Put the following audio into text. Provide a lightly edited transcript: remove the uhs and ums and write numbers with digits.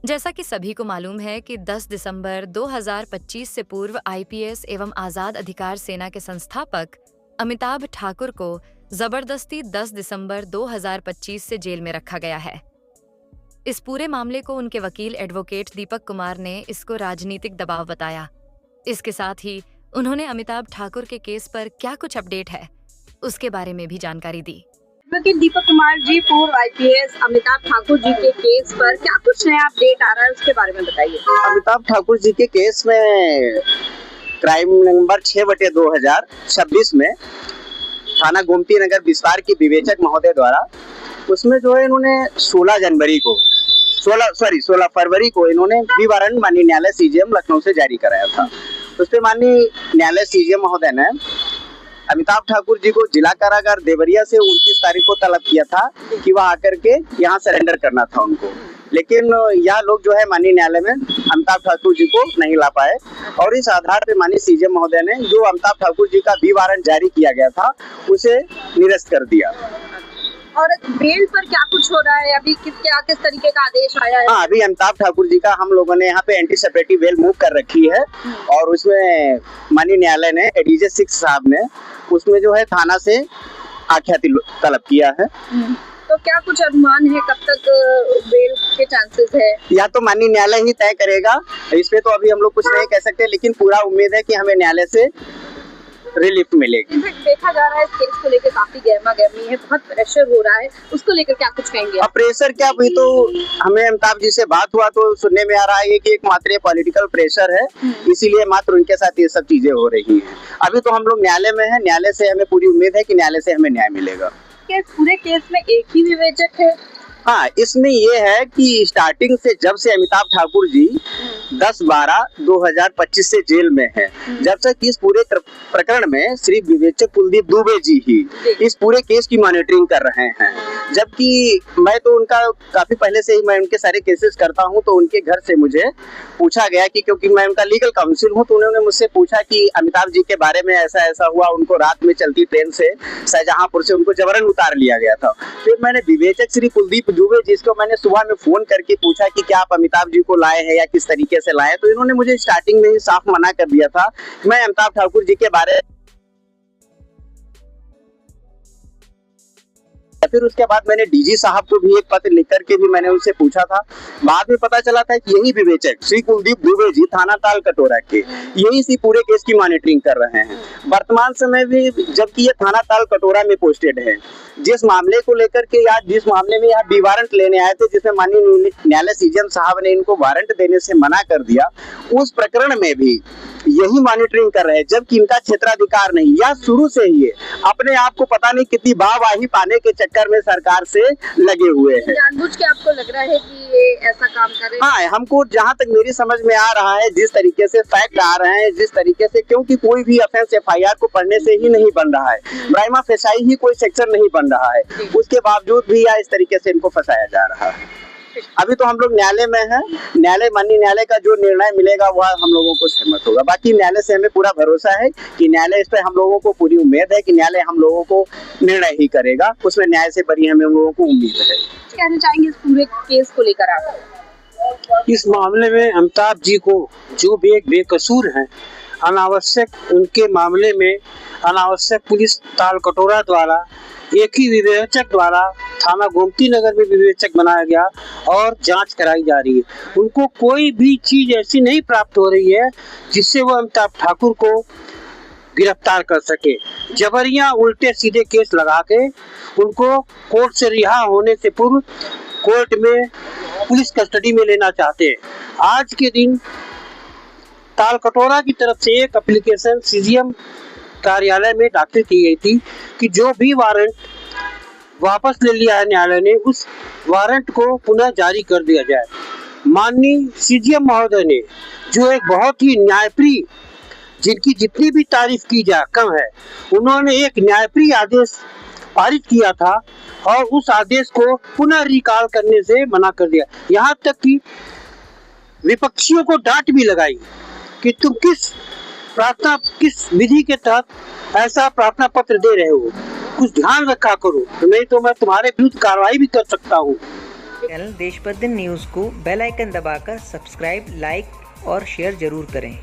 जैसा कि सभी को मालूम है कि 10 दिसंबर 2025 से पूर्व आईपीएस एवं आजाद अधिकार सेना के संस्थापक अमिताभ ठाकुर को जबरदस्ती 10 दिसंबर 2025 से जेल में रखा गया है। इस पूरे मामले को उनके वकील एडवोकेट दीपक कुमार ने इसको राजनीतिक दबाव बताया। इसके साथ ही उन्होंने अमिताभ ठाकुर के केस पर क्या कुछ अपडेट है, उसके बारे में भी जानकारी दी। वकील दीपक कुमार जी, पूर्व आईपीएस अमिताभ ठाकुर जी के केस पर क्या कुछ नया अपडेट आ रहा है, उसके बारे में बताइए। अमिताभ ठाकुर जी के केस में क्राइम नंबर 6/2026 में थाना गोमती नगर विस्तार की विवेचक महोदय द्वारा उसमें जो है इन्होंने 16 फरवरी को इन्होंने बी वारंट माननीय न्यायालय सीजीएम लखनऊ से जारी कराया था। उस पर माननीय न्यायालय सीजीएम महोदय ने अमिताभ ठाकुर जी को जिला कारागार देवरिया से 29 तारीख को तलब किया था कि वह आकर के यहाँ सरेंडर करना था उनको, लेकिन यह लोग जो है माननीय न्यायालय में अमिताभ ठाकुर जी को नहीं ला पाए और इस आधार पर माननीय सीजीएम महोदय ने जो अमिताभ ठाकुर जी का बी वारंट जारी किया गया था उसे निरस्त कर दिया। और बेल पर क्या कुछ हो रहा है अभी, किस तरीके का आदेश आया है? हाँ, अभी अमिताभ ठाकुर जी का हम लोगों ने यहाँ पे एंटीसिपेटिव बेल मूव कर रखी है और उसमें माननीय न्यायालय ने एडीजे 6 साहब ने उसमें जो है थाना से आख्याति तलब किया है। तो क्या कुछ अनुमान है कब तक बेल के चांसेस है? या तो माननीय न्यायालय ही तय करेगा, इस पे तो अभी हम लोग कुछ नहीं कह सकते, लेकिन पूरा उम्मीद है कि हमें न्यायालय से रिलीफ मिलेगी। देखा जा रहा है इस केस को लेकर काफी गहमा गहमी है, बहुत प्रेशर हो रहा है, उसको लेकर क्या कुछ कहेंगे? अब प्रेशर क्या, अभी तो हमें अमिताभ जी से बात हुआ तो सुनने में आ रहा है कि एक मात्र पॉलिटिकल प्रेशर है, इसीलिए मात्र उनके साथ ये सब चीजें हो रही हैं। अभी तो हम लोग न्यायालय में है, न्यायालय से हमें पूरी उम्मीद है कि न्यायालय से हमें न्याय मिलेगा। पूरे केस में एक ही विवेचक है? हाँ, इसमें ये है कि स्टार्टिंग से जब से अमिताभ ठाकुर जी 10/12/2025 से जेल में है, जब तक इस पूरे प्रकरण में श्री विवेचक कुलदीप दुबे जी ही इस पूरे केस की मॉनिटरिंग कर रहे हैं। जबकि मैं तो उनका काफी पहले से ही मैं उनके सारे केसेस करता हूं, तो उनके घर से मुझे पूछा गया कि क्योंकि मैं उनका लीगल काउंसिल हूं, तो उन्होंने मुझसे पूछा कि अमिताभ जी के बारे में ऐसा ऐसा हुआ, उनको रात में चलती ट्रेन से शाहजहांपुर से उनको जबरन उतार लिया गया था। फिर मैंने विवेचक श्री कुलदीप दुबे जिसको मैंने सुबह में फोन करके पूछा कि क्या आप अमिताभ जी को लाए हैं या किस तरीके से लाए, तो इन्होंने मुझे स्टार्टिंग में ही साफ मना कर दिया था। मैं अमिताभ ठाकुर जी के बारे फिर उसके बाद मैंने डीजी साहब को भी एक पत्र लिख करके भी मैंने उनसे पूछा था। बाद में पता चला था कि यही विवेचक श्री कुलदीप दुबे जी थाना ताल कटोरा के यही सी पूरे केस की मॉनिटरिंग कर रहे हैं वर्तमान समय में, जबकि ये थाना ताल कटोरा में पोस्टेड है। जिस मामले को लेकर के या जिस मामले में यहाँ बी वारंट लेने आए थे, जिसमें माननीय न्यायालय सीजीएम साहब ने इनको वारंट देने से मना कर दिया, उस प्रकरण में भी यही मॉनिटरिंग कर रहे हैं, जबकि इनका क्षेत्राधिकार नहीं। या शुरू से ही अपने आप को पता नहीं कितनी वाहवाही पाने के चक्कर में सरकार से लगे हुए हैं। जानबूझ के आपको लग रहा है कि ये ऐसा काम कर रहे हैं? हाँ, हमको जहाँ तक मेरी समझ में आ रहा है, जिस तरीके से फैक्ट आ रहे हैं, जिस तरीके से, क्योंकि कोई भी ऑफेंस एफआईआर को पढ़ने से ही नहीं बन रहा है, प्राइमा फेसाई ही कोई सेक्शन नहीं बन रहा है, उसके बावजूद भी या इस तरीके से इनको फंसाया जा रहा है। अभी तो हम लोग न्यायालय में हैं, न्यायालय माननीय न्यायालय का जो निर्णय मिलेगा वह हम लोगों को सहमत होगा। बाकी न्यायालय से हमें पूरा भरोसा है कि न्यायालय, इस पर हम लोगों को पूरी उम्मीद है कि न्यायालय हम लोगों को निर्णय ही करेगा, उसमें न्याय से बड़ी हम लोगों को उम्मीद है। कहना चाहेंगे इस पूरे केस को लेकर आप? इस मामले में अमिताभ जी को जो भी एक बेकसूर हैं, अनावश्यक उनके मामले में अनावश्यक पुलिस ताल कटोरा द्वारा एक ही विवेचक द्वारा थाना गोमती नगर में विवेचक बनाया गया और जांच कराई जा रही है। उनको कोई भी चीज ऐसी नहीं प्राप्त हो रही है जिससे वो अमिताभ ठाकुर को गिरफ्तार कर सके। जबरिया उल्टे सीधे केस लगा के उनको कोर्ट से रिहा होने से पूर्व कोर्ट में पुलिस कस्टडी में लेना चाहते हैं। आज के दिन ताल कटोरा की तरफ से एक एप्लीकेशन सीजीएम कार्यालय में दाखिल की गई थी कि जो भी वारंट वापस ले लिया है न्यायालय ने, उस वारंट को पुनः जारी कर दिया जाए। माननीय सीजीएम महोदय ने, जो एक बहुत ही न्यायप्रिय, जिनकी जितनी भी तारीफ की जाए कम है, उन्होंने एक न्यायप्रिय आदेश पारित किया था और उस आदेश को पुनः रिकॉल करने से मना कर दिया। यहाँ तक कि विपक्षियों को डांट भी लगाई कि तुम किस विधि के तहत ऐसा प्रार्थना पत्र दे रहे हो। कुछ ध्यान रखा करो, नहीं तो मैं तुम्हारे विरुद्ध कार्रवाई भी कर सकता हूँ। चैनल देश प्रतिदिन न्यूज़ को बेल आइकन दबाकर सब्सक्राइब, लाइक और शेयर जरूर करें।